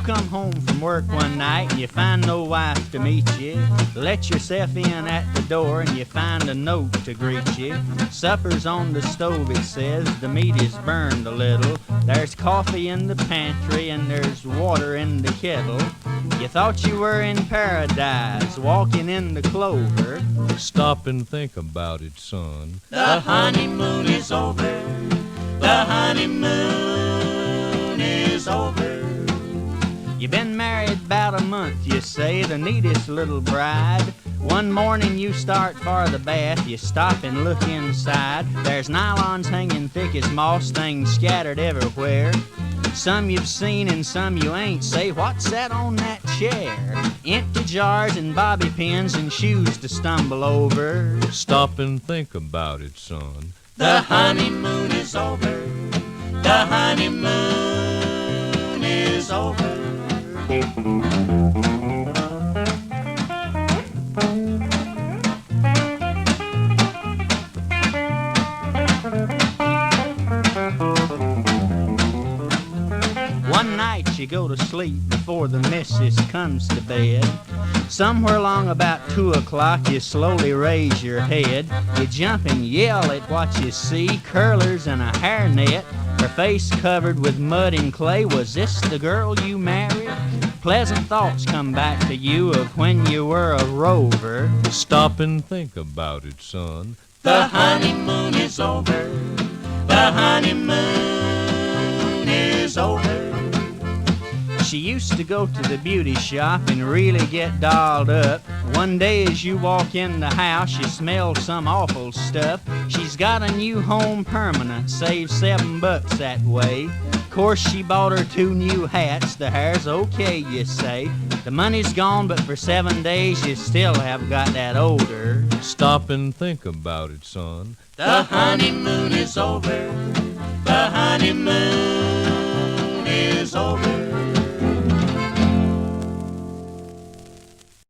come home from work one night and you find no wife to meet you. Let yourself in at the door and you find a note to greet you. Supper's on the stove, it says, the meat is burned a little. There's coffee in the pantry and there's water in the kettle. You thought you were in paradise, walking in the clover. Stop and think about it, son. The honeymoon is over. The honeymoon is over. You've been married about a month, you say, the neatest little bride. One morning you start for the bath, you stop and look inside. There's nylons hanging thick as moss, things scattered everywhere. Some you've seen and some you ain't. Say, what's that on that chair? Empty jars and bobby pins and shoes to stumble over. Stop and think about it, son. The honeymoon is over. The honeymoon is over. One night you go to sleep before the missus comes to bed. Somewhere along about 2 o'clock you slowly raise your head. You jump and yell at what you see, curlers and a hairnet, her face covered with mud and clay. Was this the girl you married? Pleasant thoughts come back to you of when you were a rover. Stop and think about it, son. The honeymoon is over. The honeymoon is over. She used to go to the beauty shop and really get dolled up. One day as you walk in the house, you smell some awful stuff. She's got a new home permanent, saved $7 that way. Course she bought her 2 new hats, the hair's okay, you say. The money's gone, but for 7 days you still have got that odor. Stop and think about it, son. The honeymoon is over. The honeymoon